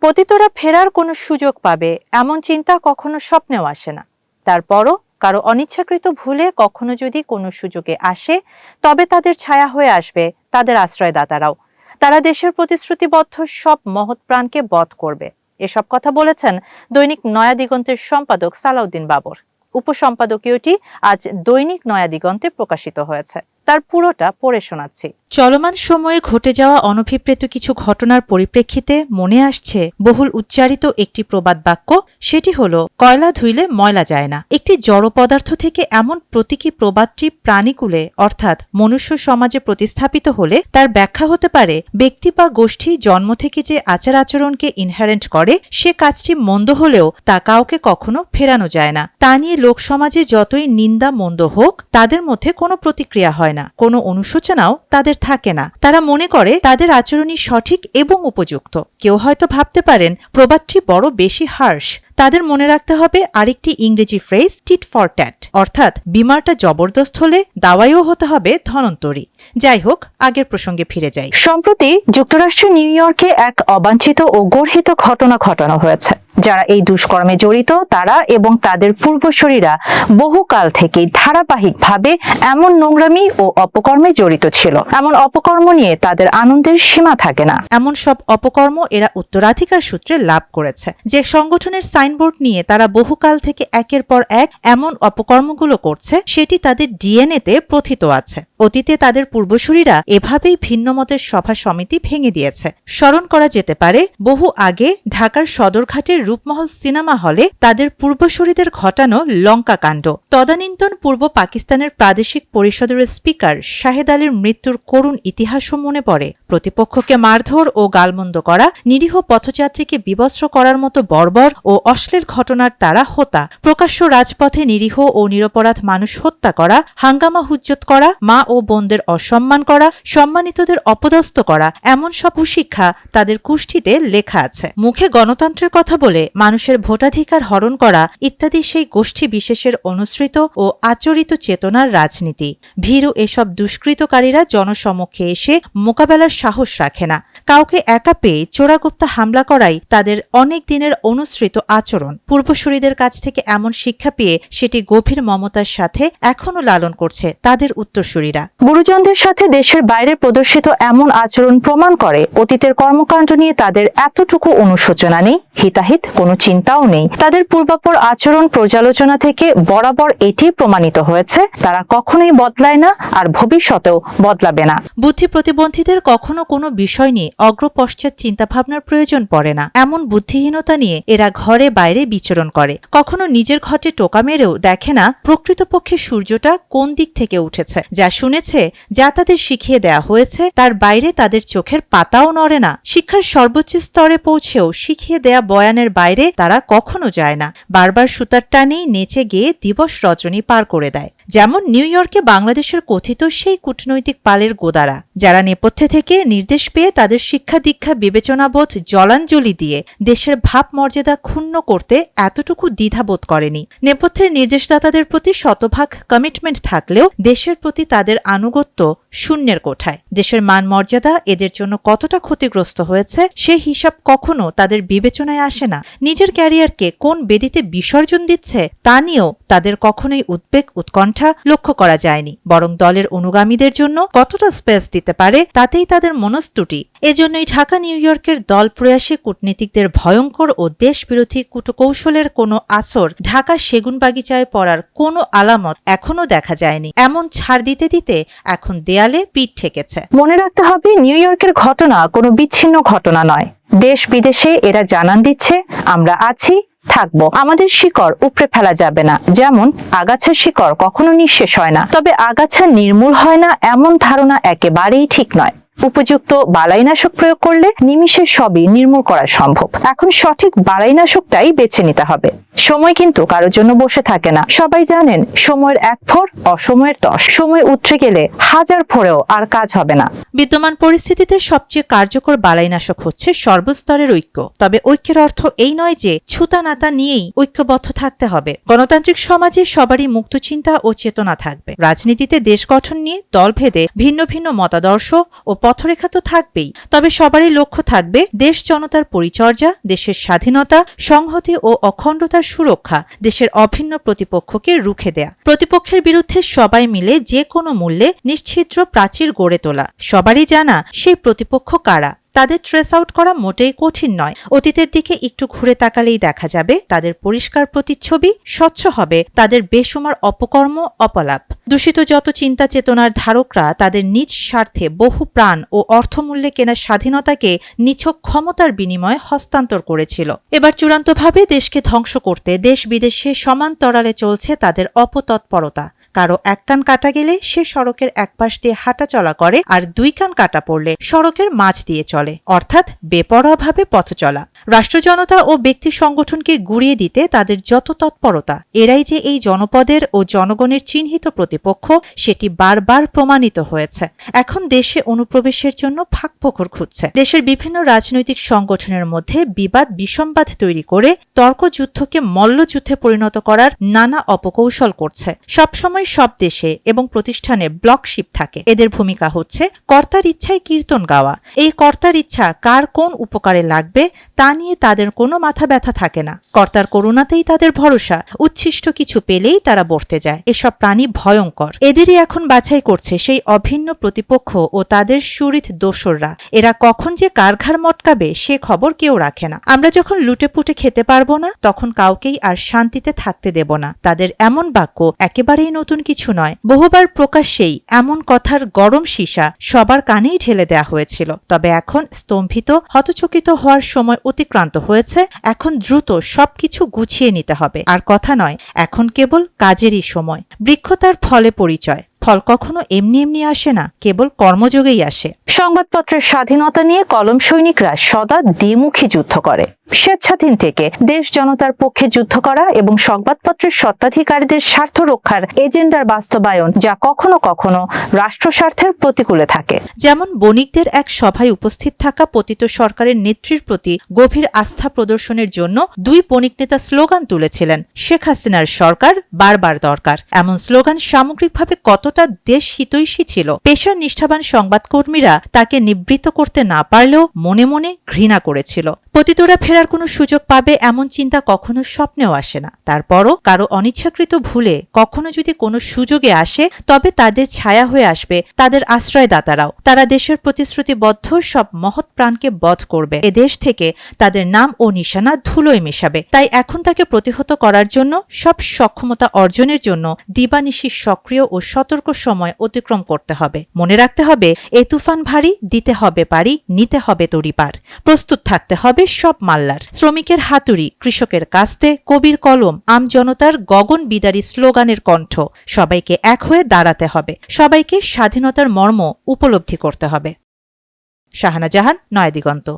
পতিতরা ফেরার কোনো সুযোগ পাবে এমন চিন্তা কখনো স্বপ্নেও আসে না। তারপরও কারো অনিচ্ছাকৃত ভুলে কখনো যদি কোনো সুযোগে আসে, তবে তাদের ছায়া হয়ে আসবে তাদের আশ্রয়দাতারাও। তারা দেশের প্রতিশ্রুতিবদ্ধ সব মহৎ প্রাণকে বধ করবে। এসব কথা বলেছেন দৈনিক নয়া দিগন্তের সম্পাদক সালাউদ্দিন বাবর। উপসম্পাদকীয়টি আজ দৈনিক নয়া দিগন্তে প্রকাশিত হয়েছে। তার পুরোটা পড়ে শোনাচ্ছি। চলমান সময়ে ঘটে যাওয়া অনভিপ্রেত কিছু ঘটনার পরিপ্রেক্ষিতে মনে আসছে বহুল উচ্চারিত একটি প্রবাদ বাক্য। সেটি হলো, কয়লা ধুইলে ময়লা যায় না। একটি জড় পদার্থ থেকে এমন প্রতীকী প্রবাদটি প্রাণীকুলে অর্থাৎ মনুষ্য সমাজে প্রতিস্থাপিত হলে তার ব্যাখ্যা হতে পারে, ব্যক্তি বা গোষ্ঠী জন্ম থেকে যে আচার আচরণকে ইনহারেন্ট করে সে কাজটি মন্দ হলেও তা কাউকে কখনো ফেরানো যায় না। তা নিয়ে লোকসমাজে যতই নিন্দা মন্দ হোক, তাদের মধ্যে কোনো প্রতিক্রিয়া হয় না, কোনো অনুশোচনাও তাদের থাকে না। তারা মনে করে তাদের আচরণই সঠিক এবং উপযুক্ত। কেউ হয়তো ভাবতে পারেন প্রবাদটি বড় বেশি হার্শ। তাদের মনে রাখতে হবে আরেকটি ইংরেজি ফ্রেজ, টিট ফর ট্যাট, অর্থাৎ বিমারটা জবরদস্ত হলে দাওয়াইও হতে হবে ধনন্তরী। যাই হোক, আগের প্রসঙ্গে ফিরে যাই। সম্প্রতি যুক্তরাষ্ট্রের নিউ ইয়র্কে এক অবাঞ্ছিত ও গর্হিত ঘটনা ঘটানো হয়েছে। যারা এই দুষ্কর্মে জড়িত তারা এবং তাদের পূর্বসূরীরা বহুকাল থেকেই ধারাবাহিকভাবে এমন নোংরামি ও অপকর্মে জড়িত ছিল। এমন অপকর্ম নিয়ে তাদের আনন্দের সীমা থাকে না। এমন সব অপকর্ম এরা উত্তরাধিকার সূত্রে লাভ করেছে। যে সংগঠনের সাইনবোর্ড নিয়ে তারা বহুকাল থেকে একের পর এক এমন অপকর্মগুলো করছে, সেটি তাদের ডিএনএতে প্রথিত আছে। অতীতে তাদের পূর্বসূরীরা এভাবেই ভিন্নমতের সভা সমিতি ভেঙে দিয়েছে। স্মরণ করা যেতে পারে, বহু আগে ঢাকার সদরঘাটের রূপমহল সিনেমা হলে তাদের পূর্বসূরীদের ঘটানো লঙ্কা কাণ্ড। তদানীন্তন পূর্ব পাকিস্তানের প্রাদেশিক পরিষদের স্পিকার শাহেদ আলীর মৃত্যুর করুণ ইতিহাসও মনে পড়ে। প্রতিপক্ষকে মারধর ও গালমন্দ করা, নিরীহ পথযাত্রীকে বিবস্ত্র করার মতো বর্বর ও অশ্লীল ঘটনার তারা হোতা। প্রকাশ্য রাজপথে নিরীহ ও নিরপরাধ মানুষ হত্যা করা, হাঙ্গামা হুজ্জত করা, মা ও বোনদের অসম্মান করা, সম্মানিতদের অপদস্থ করা, এমন সব কুশিক্ষা তাদের কুষ্ঠিতে লেখা আছে। মুখে গণতন্ত্রের কথা বলে মানুষের ভোটাধিকার হরণ করা ইত্যাদি সেই গোষ্ঠী বিশেষের অনুসৃত ও আচরিত চেতনার রাজনীতি। ভীরু এসব দুষ্কৃতকারীরা জনসমক্ষে এসে মোকাবেলার সাহস রাখে না। কাউকে একা পেয়ে চোরাগুপ্তা হামলা করাই তাদের অনেক দিনের অনুসৃত আচরণ। পূর্বসূরীদের কাছ থেকে এমন শিক্ষা পেয়ে সেটি গভীর মমতার সাথে এখনো লালন করছে তাদের উত্তরসূরীরা। গুরুজনদের সাথে দেশের বাইরে প্রদর্শিত এমন আচরণ প্রমাণ করে অতীতের কর্মকাণ্ড নিয়ে তাদের এতটুকু অনুশোচনা নেই, হিতাহিত কোনো চিন্তাও নেই। তাদের পূর্বাপর আচরণ পর্যালোচনা থেকে বরাবর এটি প্রমাণিত হয়েছে, তারা কখনোই বদলায় না আর ভবিষ্যতেও বদলাবে না। বুদ্ধি প্রতিবন্ধীদের কখনো কোনো বিষয় নিয়ে অগ্রপশ্চাৎ চিন্তাভাবনার প্রয়োজন পড়ে না। এমন বুদ্ধিহীনতা নিয়ে এরা ঘরে বাইরে বিচরণ করে। কখনো নিজের ঘটে টোকা মেরেও দেখে না প্রকৃতপক্ষে সূর্যটা কোন দিক থেকে উঠেছে। যা শুনেছে, যা তাদের শিখিয়ে দেয়া হয়েছে, তার বাইরে তাদের চোখের পাতাও নড়ে না। শিক্ষার সর্বোচ্চ স্তরে পৌঁছেও শিখিয়ে দেয়া বয়ানের বাইরে তারা কখনো যায় না। বারবার সুতার টানেই নেচে গিয়ে দিবস রজনী পার করে দেয়। যেমন নিউ ইয়র্কে বাংলাদেশের কথিত সেই কূটনৈতিক পালের গোদারা, যারা নেপথ্যে থেকে নির্দেশ পেয়ে তাদের শিক্ষা দীক্ষা বিবেচনাবোধ জলাঞ্জলি দিয়ে দেশের ভাব মর্যাদা ক্ষুণ্ণ করতে এতটুকু দ্বিধাবোধ করেনি। নেপথ্যের নির্দেশদাতাদের প্রতি শতভাগ কমিটমেন্ট থাকলেও দেশের প্রতি তাদের আনুগত্য শূন্যের কোঠায়। দেশের মান মর্যাদা এদের জন্য কতটা ক্ষতিগ্রস্ত হয়েছে সে হিসাব কখনো তাদের বিবেচনায় আসে না। নিজের ক্যারিয়ারকে কোন বেদিতে বিসর্জন দিচ্ছে তা নিয়েও তাদের কখনোই উদ্বেগ উৎকণ্ঠা লক্ষ্য করা যায়নি। বরং দলের অনুগামীদের জন্য কতটা স্পেস দিতে পারে তাতেই তাদের মনস্তুটি। এজন্যই ঢাকা নিউ ইয়র্কের দল প্রয়াসী কূটনীতিকদের ভয়ঙ্কর ও দেশবিরোধী কূটকৌশলের কোনো আসর ঢাকা সেগুনবাগিচায় পড়ার কোনো আলামত এখনো দেখা যায়নি। এমন ছাড় দিতে দিতে এখন দেয়ালে পিঠ ঠেকেছে। মনে রাখতে হবে, নিউ ইয়র্কের ঘটনা কোনো বিচ্ছিন্ন ঘটনা নয়। দেশ বিদেশে এরা জানান দিচ্ছে, আমরা আছি, থাকবো, আমাদের শিকড় উপড়ে ফেলা যাবে না। যেমন আগাছার শিকড় কখনো নিঃশেষ হয় না, তবে আগাছা নির্মূল হয় না এমন ধারণা একেবারেই ঠিক নয়। উপযুক্ত বালাইনাশক প্রয়োগ করলে নিমিষে সবই নির্মূল করা সম্ভব। এখন সঠিক বালাইনাশকটাই বেছে নিতে হবে। সময় কিন্তু কারোর জন্য বসে থাকে না। সবাই জানেন, সময়ের এক ফোর অসময়ের 10। সময় উতরে গেলে হাজার ফোরেও আর কাজ হবে না। বিদ্যমান পরিস্থিতিতে সবচেয়ে কার্যকর বালাইনাশক হচ্ছে সর্বস্তরের ঐক্য। তবে ঐক্যের অর্থ এই নয় যে ছুতা নাতা নিয়েই ঐক্যবদ্ধ থাকতে হবে। গণতান্ত্রিক সমাজে সবারই মুক্ত চিন্তা ও চেতনা থাকবে। রাজনীতিতে দেশ গঠন নিয়ে দলভেদে ভিন্ন ভিন্ন মতাদর্শ ও পথরেখা তো থাকবেই, তবে সবারই লক্ষ্য থাকবে দেশ জনতার পরিচর্যা, দেশের স্বাধীনতা, সংহতি ও অখণ্ডতার সুরক্ষা, দেশের অভিন্ন প্রতিপক্ষকে রুখে দেয়া, প্রতিপক্ষের বিরুদ্ধে সবাই মিলে যে কোনো মূল্যে নিশ্ছিদ্র প্রাচীর গড়ে তোলা। সবারই জানা সেই প্রতিপক্ষ কারা। তাদের ট্রেস আউট করা মোটেই কঠিন নয়। অতীতের দিকে একটু ঘুরে তাকালেই দেখা যাবে তাদের পরিষ্কার প্রতিচ্ছবি, স্বচ্ছ হবে তাদের বেসুমার অপকর্ম, অপলাপ। দূষিত যত চিন্তা চেতনার ধারকরা তাদের নিজ স্বার্থে বহু প্রাণ ও অর্থমূল্যে কেনা স্বাধীনতাকে নিছক ক্ষমতার বিনিময়ে হস্তান্তর করেছিল। এবার চূড়ান্তভাবে দেশকে ধ্বংস করতে দেশ বিদেশে সমান্তরালে চলছে তাদের অপতৎপরতা। কারো এক কান কাটা গেলে সে সড়কের এক পাশ দিয়ে হাঁটা চলা করে, আর দুই কান কাটা পড়লে সড়কের মাঝ দিয়ে চলে, অর্থাৎ বেপরোয়াভাবে পথ চলা। রাষ্ট্র জনতা ও ব্যক্তি সংগঠনকে গুড়িয়ে দিতে তাদের যত তৎপরতা, এরাই যে এই জনপদের ও জনগণের চিহ্নিত প্রতিপক্ষ সেটি বারবার প্রমাণিত হয়েছে। এখন দেশে অনুপ্রবেশের জন্য ফাঁকফোকর খুঁজছে। দেশের বিভিন্ন রাজনৈতিক সংগঠনের মধ্যে বিবাদ বিসম্বাদ তৈরি করে তর্কযুদ্ধকে মল্লযুদ্ধে পরিণত করার নানা অপকৌশল করছে। সবসময় সব দেশে এবং প্রতিষ্ঠানে ব্লকশিপ থাকে। এদের ভূমিকা হচ্ছে কর্তার ইচ্ছায় কীর্তন গাওয়া। এই কর্তার ইচ্ছা কার কোন উপকারে লাগবে তা নিয়ে তাদের কোনো মাথা ব্যথা থাকে না। কর্তার করুণাতেই তাদের ভরসা। উচ্ছিষ্ট কিছু পেলেই তারা বর্তে যায়। এসব প্রাণী ভয়ঙ্কর। এদেরই এখন বাছাই করছে সেই অভিন্ন প্রতিপক্ষ ও তাদের সুহৃদ দোসররা। এরা কখন যে কার ঘাড় মটকাবে সে খবর কেউ রাখে না। আমরা যখন লুটেপুটে খেতে পারবো না, তখন কাউকেই আর শান্তিতে থাকতে দেব না। তাদের এমন বাক্য একেবারেই নতুন কিছু নয়। বহুবার প্রকাশ্যেই এমন কথার গরম সীসা সবার কানেই ঢেলে দেয়া হয়েছিল। তবে এখন স্তম্ভিত, হতচকিত হওয়ার সময় অতিক্রান্ত হয়েছে। এখন দ্রুত সবকিছু গুছিয়ে নিতে হবে। আর কথা নয়, এখন কেবল কাজেরই সময়। বৃক্ষ তার ফলে পরিচয়। ফল কখনো এমনি এমনি আসে না, কেবল কর্মযোগেই আসে। সংবাদপত্রের স্বাধীনতা নিয়ে কলম সৈনিকরা সদা দ্বিমুখী যুদ্ধ করে। স্বেচ্ছাধীন থেকে দেশ জনতার পক্ষে যুদ্ধ করা এবং সংবাদপত্রের স্বত্বাধিকারীদের স্বার্থ রক্ষার এজেন্ডার বাস্তবায়ন, যা কখনো কখনো রাষ্ট্র স্বার্থের প্রতিকূলে থাকে। যেমন বণিকদের এক সভায় উপস্থিত থাকা পতিত সরকারের নেত্রীর প্রতি গভীর আস্থা প্রদর্শনের জন্য দুই বণিক নেতা স্লোগান তুলেছিলেন, শেখ হাসিনার সরকার বারবার দরকার। এমন স্লোগান সামগ্রিকভাবে কতটা দেশ হিতৈষী ছিল। পেশার নিষ্ঠাবান সংবাদকর্মীরা তাকে নিবৃত্ত করতে না পারলেও মনে মনে ঘৃণা করেছিল। পতিতরা ফেরার কোনো সুযোগ পাবে এমন চিন্তা কখনো স্বপ্নেও আসে না। তারপরও কারো অনিচ্ছাকৃত ভুলে কখনো যদি কোনো সুযোগে আসে, তবে তাদের ছায়া হয়ে আসবে তাদের আশ্রয়দাতারাও। তারা দেশের প্রতিশ্রুতিবদ্ধ সব মহৎ প্রাণকে বধ করবে। এ দেশ থেকে তাদের নাম ও নিশানা ধুলোয় মেশাবে। তাই এখন তাকে প্রতিহত করার জন্য, সব সক্ষমতা অর্জনের জন্য দিবানিশি সক্রিয় ও সতর্ক সময় অতিক্রম করতে হবে। মনে রাখতে হবে, এ তুফান ভারী, দিতে হবে পারি, নিতে হবে তড়িপার। প্রস্তুত থাকতে হবে সব মাল্লার। শ্রমিকের হাতুড়ি, কৃষকের কাস্তে, কবির কলম, আমজনতার গগন বিদারী স্লোগানের কণ্ঠ। সবাইকে এক হয়ে দাঁড়াতে হবে। সবাইকে স্বাধীনতার মর্ম উপলব্ধি করতে হবে। শাহানা জাহান, নয়াদিগন্ত।